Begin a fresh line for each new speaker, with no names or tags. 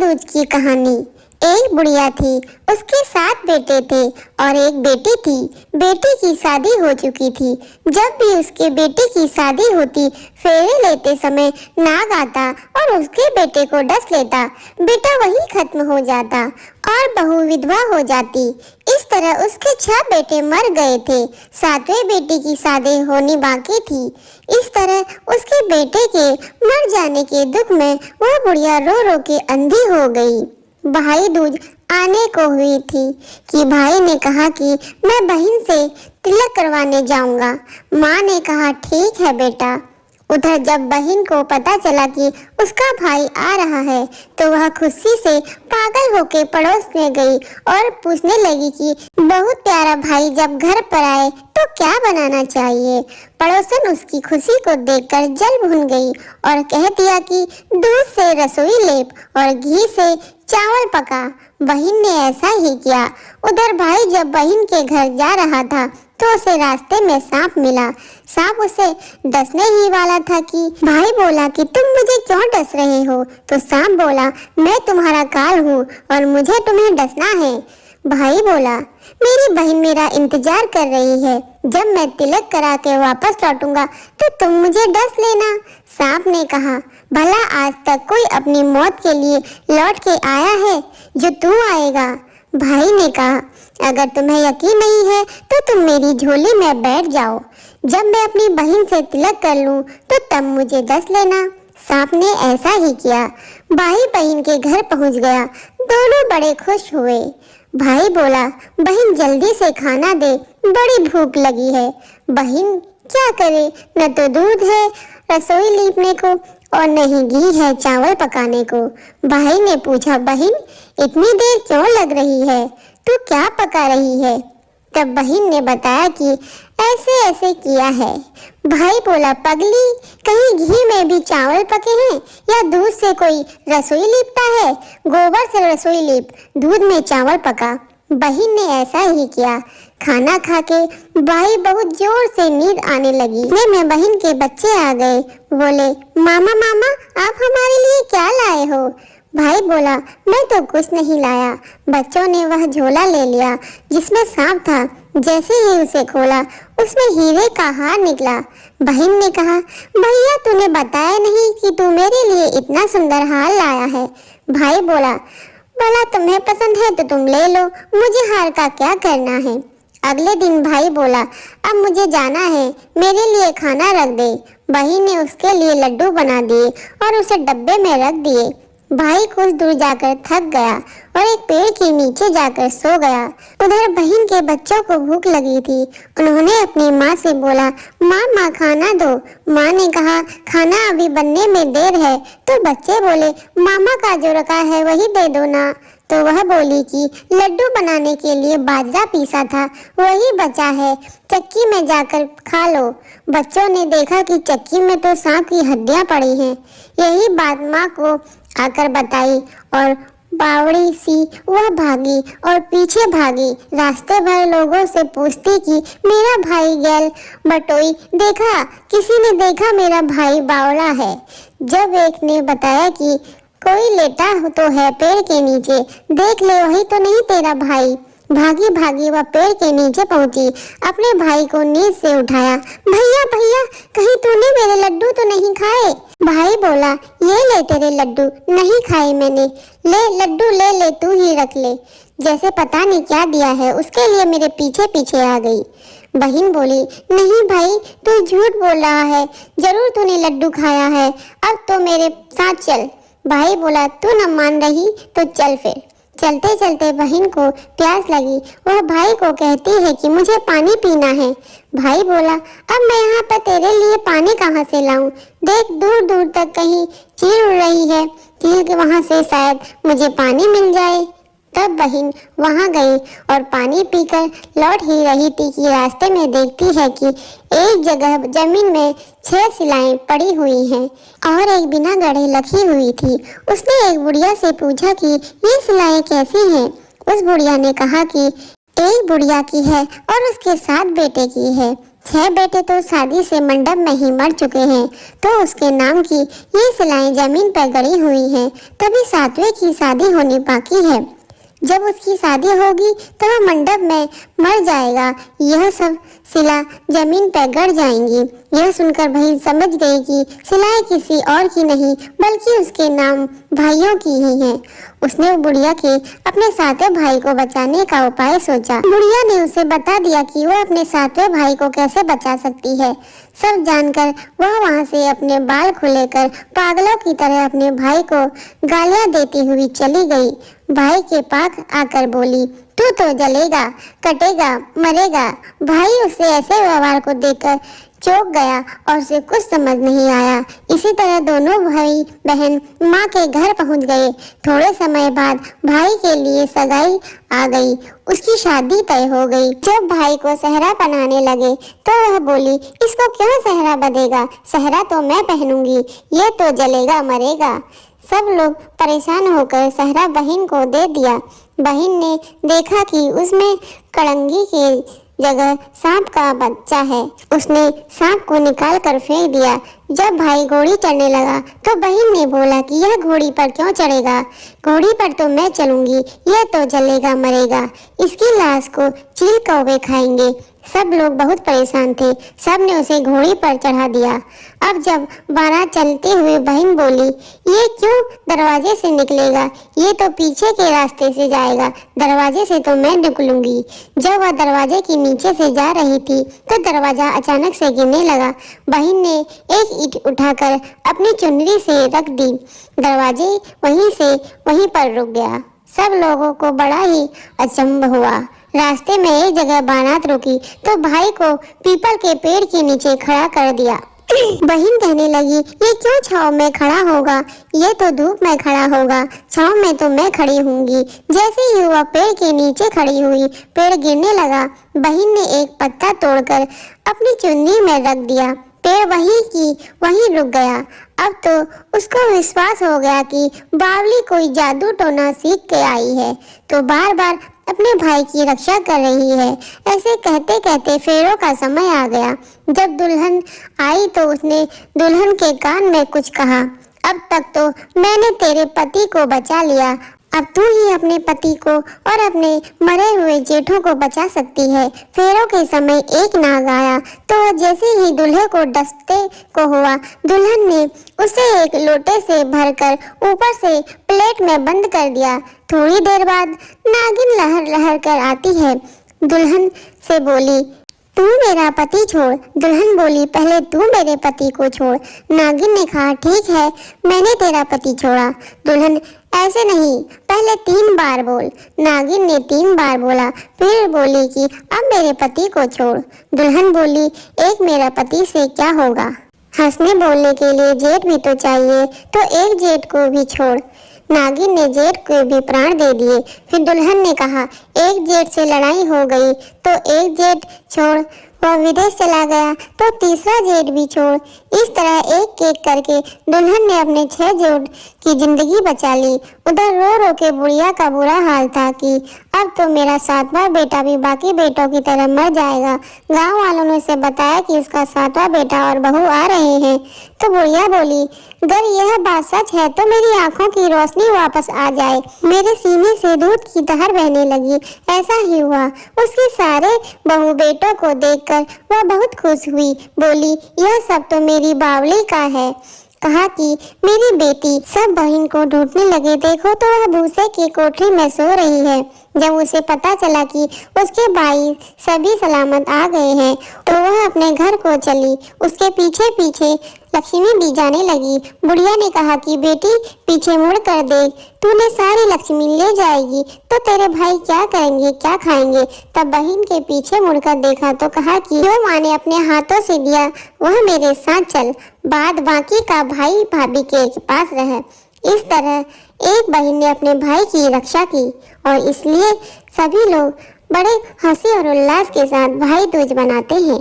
दूज की कहानी। एक बुढ़िया थी, उसके 7 बेटे थे और एक बेटी थी। बेटी की शादी हो चुकी थी। जब भी उसके बेटे की शादी होती, फेरे लेते समय नाग आता और उसके बेटे को डस लेता। बेटा वही खत्म हो जाता और बहू विधवा हो जाती। इस तरह उसके 6 बेटे मर गए थे। 7वें बेटे की शादी होनी बाकी थी। इस तरह उसके बेटे के मर जाने के दुख में वह बुढ़िया रो रो के अंधी हो गई। भाई दूज आने को हुई थी कि भाई ने कहा कि मैं बहन से तिलक करवाने जाऊंगा। माँ ने कहा ठीक है बेटा। उधर जब बहन को पता चला कि उसका भाई आ रहा है तो वह खुशी से पागल होकर पड़ोस में गई और पूछने लगी कि बहुत प्यारा भाई जब घर पर आए तो क्या बनाना चाहिए। पड़ोसन उसकी खुशी को देखकर जल भुन गई और कह दिया कि दूध से रसोई लेप और घी से चावल पका। बहन ने ऐसा ही किया। उधर भाई जब बहन के घर जा रहा था तो उसे रास्ते में सांप मिला। सांप उसे डसने ही वाला था कि भाई बोला कि तुम मुझे क्यों डस रहे हो। तो सांप बोला मैं तुम्हारा काल हूँ और मुझे तुम्हें डसना है। भाई बोला मेरी बहन मेरा इंतजार कर रही है, जब मैं तिलक करा के वापस लौटूंगा तो तुम मुझे डस लेना। सांप ने कहा भला आज तक कोई अपनी मौत के लिए लौट के आया है जो तू आएगा। भाई ने कहा अगर तुम्हें यकीन नहीं है तो तुम मेरी झोली में बैठ जाओ, जब मैं अपनी बहन से तिलक कर लूं तो तब मुझे डस लेना। सांप ने ऐसा ही किया। भाई बहन के घर पहुंच गया। दोनों बड़े खुश हुए। भाई बोला बहन जल्दी से खाना दे, बड़ी भूख लगी है। बहन क्या करे, न तो दूध है रसोई लीपने को और न ही घी है चावल पकाने को। भाई ने पूछा बहन इतनी देर क्यों लग रही है, तू क्या पका रही है। तब बहन ने बताया कि ऐसे ऐसे किया है। भाई बोला पगली कहीं घी में भी चावल पके हैं या दूध से कोई रसोई लीपता है। गोबर से रसोई लीप, दूध में चावल पका। बहन ने ऐसा ही किया। खाना खा के भाई बहुत जोर से नींद आने लगी। इतने में बहन के बच्चे आ गए। बोले मामा मामा आप हमारे लिए क्या लाए हो। भाई बोला मैं तो कुछ नहीं लाया। बच्चों ने वह झोला ले लिया जिसमें सांप था। जैसे ही उसे खोला उसमें हीरे का हार निकला। बहन ने कहा भैया तूने बताया नहीं कि तू मेरे लिए इतना सुंदर हार लाया है। भाई बोला भला तुम्हें पसंद है तो तुम ले लो, मुझे हार का क्या करना है। अगले दिन भाई बोला अब मुझे जाना है, मेरे लिए खाना रख दे। बहन ने उसके लिए लड्डू बना दिए और उसे डब्बे में रख दिए। भाई कुछ दूर जाकर थक गया और एक पेड़ के नीचे जाकर सो गया। उधर बहन के बच्चों को भूख लगी थी। उन्होंने अपनी माँ से बोला माँ खाना दो। माँ ने कहा खाना अभी बनने में देर है। तो बच्चे बोले मामा का जो रखा है वही दे दो ना। तो वह बोली कि लड्डू बनाने के लिए बाजरा पीसा था वही बचा है, चक्की में जाकर खा लो। बच्चों ने देखा कि चक्की में तो सांप की हड्डियां पड़ी हैं। यही बात माँ को आकर बताई और बावड़ी सी वह भागी और पीछे भागी। रास्ते भर लोगों से पूछती कि मेरा भाई गैल बटोई देखा, किसी ने देखा मेरा भाई बावड़ा है। जब एक ने बताया कि कोई लेटा तो है पेड़ के नीचे, देख ले वही तो नहीं तेरा भाई। भागी भागी वह पेड़ के नीचे पहुंची, अपने भाई को नींद से उठाया। भैया भैया कहीं तूने मेरे लड्डू तो नहीं खाए। भाई बोला ये ले तेरे लड्डू, नहीं खाए मैंने, ले लड्डू ले ले तू ही रख ले। जैसे पता नहीं क्या दिया है उसके लिए मेरे पीछे पीछे आ गई। बहन बोली नहीं भाई तू झूठ बोल रहा है, जरूर तूने लड्डू खाया है, अब तो मेरे साथ चल। भाई बोला तू न मान रही तो चल फिर। चलते चलते बहन को प्यास लगी। वह भाई को कहती है कि मुझे पानी पीना है। भाई बोला अब मैं यहाँ पर तेरे लिए पानी कहाँ से लाऊं, देख दूर दूर तक कहीं चील उड़ रही है, चील के वहाँ से शायद मुझे पानी मिल जाए। तब बहन वहाँ गई और पानी पीकर लौट ही रही थी कि रास्ते में देखती है कि एक जगह जमीन में 6 सिलाएं पड़ी हुई हैं और एक बिना गढ़े लगी हुई थी। उसने एक बुढ़िया से पूछा कि ये सिलाएं कैसी हैं। उस बुढ़िया ने कहा कि एक बुढ़िया की है और उसके 7 बेटे की है। 6 बेटे तो शादी से मंडप में ही मर चुके हैं, तो उसके नाम की ये सिलाएं जमीन पर गड़ी हुई हैं। तभी 7वें की शादी होनी बाकी है। जब उसकी शादी होगी तो वह मंडप में मर जाएगा, यह सब सिला जमीन पर गड़ जाएंगी। यह सुनकर बहन समझ गई कि सिलाएं किसी और की नहीं बल्कि उसके नाम भाइयों की ही हैं। उसने बुढ़िया के अपने 7वें भाई को बचाने का उपाय सोचा। बुढ़िया ने उसे बता दिया कि वह अपने 7वें भाई को कैसे बचा सकती है। सब जानकर वह वहां से अपने बाल खुलेकर पागलों की तरह अपने भाई को गालियां देती हुई चली गई। भाई के पास आकर बोली, तू तो जलेगा, कटेगा, मरेगा। भाई उसे ऐसे व्यवहार को देखकर चौंक गया और उसे कुछ समझ नहीं आया। इसी तरह दोनों भाई बहन माँ के घर पहुँच गए। थोड़े समय बाद भाई के लिए सगाई आ गई, उसकी शादी तय हो गई। जब भाई को सेहरा पहनाने लगे तो वह बोली, इसको क्यों सेहरा बंधेगा, सेहरा तो मैं पहनूंगी, ये तो जलेगा मरेगा। सब लोग परेशान होकर सेहरा बहन को दे दिया। बहन ने देखा कि उसमें कड़ंगी के जगह सांप का बच्चा है। उसने सांप को निकाल कर फेंक दिया। जब भाई घोड़ी चढ़ने लगा तो बहन ने बोला कि यह घोड़ी पर क्यों चढ़ेगा, घोड़ी पर तो मैं चलूंगी, यह तो जलेगा मरेगा, इसकी लाश को चील कौवे खाएंगे। सब लोग बहुत परेशान थे, सब ने उसे घोड़ी पर चढ़ा दिया। अब जब बारात चलते हुए बहन बोली, ये क्यों दरवाजे से निकलेगा, ये तो पीछे के रास्ते से जाएगा, दरवाजे से तो मैं निकलूंगी। जब वह दरवाजे के नीचे से जा रही थी तो दरवाजा अचानक से गिरने लगा। बहन ने एक ईंट उठाकर अपनी चुनरी से रख दी, दरवाजे वहीं से वहीं पर रुक गया। सब लोगों को बड़ा ही अचंभ हुआ। रास्ते में एक जगह बारात रुकी तो भाई को पीपल के पेड़ के नीचे खड़ा कर दिया। बहन कहने लगी, ये क्यों छांव में खड़ा होगा, ये तो धूप में खड़ा होगा, छांव में तो मैं खड़ी होंगी। जैसे ही वह पेड़ के नीचे खड़ी हुई, पेड़ गिरने लगा। बहन ने एक पत्ता तोड़कर अपनी चुन्नी में रख दिया, पेड़ वहीं की वहीं रुक गया। अब तो उसको विश्वास हो गया कि बावली कोई जादू टोना सीख के आई है, तो बार बार अपने भाई की रक्षा कर रही है। ऐसे कहते कहते फेरों का समय आ गया। जब दुल्हन आई तो उसने दुल्हन के कान में कुछ कहा, अब तक तो मैंने तेरे पति को बचा लिया, अब तू ही अपने पति को और अपने मरे हुए जेठों को बचा सकती है। फेरों के समय एक नाग आया तो जैसे ही दूल्हे को डसते को हुआ, दुल्हन ने उसे एक लोटे से भरकर ऊपर से प्लेट में बंद कर दिया। थोड़ी देर बाद नागिन लहर लहर कर आती है, दुल्हन से बोली, तू मेरा पति छोड़। दुल्हन बोली, पहले तू मेरे पति को छोड़। नागिन ने कहा, ठीक है, मैंने तेरा पति छोड़ा। दुल्हन, ऐसे नहीं, पहले 3 बार बोल। नागिन ने 3 बार बोला, फिर बोली कि अब मेरे पति को छोड़। दुल्हन बोली, एक मेरा पति से क्या होगा, हंसने बोलने के लिए जेठ भी तो चाहिए, तो एक जेठ को भी छोड़। नागिन ने जेठ को भी प्राण दे दिए। फिर दुल्हन ने कहा, एक जेठ से लड़ाई हो गई तो एक जेठ छोड़। वह विदेश चला गया तो तीसरा जेठ भी छोड़। इस तरह एक एक करके दुल्हन ने अपने 6 जेठ की जिंदगी बचा ली। उधर रो रो के बुढ़िया का बुरा हाल था कि अब तो मेरा 7वां बेटा भी बाकी बेटों की तरह मर जाएगा। गांव वालों ने उसे बताया कि उसका 7वां बेटा और बहू आ रहे हैं। तो बुढ़िया बोली, अगर यह बात सच है तो मेरी आंखों की रोशनी वापस आ जाए। मेरे सीने से दूध की धार बहने लगी। ऐसा ही हुआ। उसके सारे बहू बेटों को देखकर वह बहुत खुश हुई। बोली, यह सब तो मेरी बावली का है। कहा कि मेरी बेटी। सब बहन को ढूंढने लगे, देखो तो वह भूसे की कोठरी में सो रही है। जब उसे पता चला कि उसके भाई सभी सलामत आ गए हैं तो वह अपने घर को चली। उसके पीछे पीछे लक्ष्मी भी जाने लगी। बुढ़िया ने कहा कि बेटी पीछे मुड़ कर देख, तूने सारी लक्ष्मी ले जाएगी तो तेरे भाई क्या करेंगे, क्या खाएंगे। तब बहन के पीछे मुड़कर देखा तो कहा कि जो माँ ने अपने हाथों से दिया वह मेरे साथ चल, बाद बाकी का भाई भाभी के पास रहे। इस तरह एक बहन ने अपने भाई की रक्षा की और इसलिए सभी लोग बड़े हंसी और उल्लास के साथ भाई दूज मनाते हैं।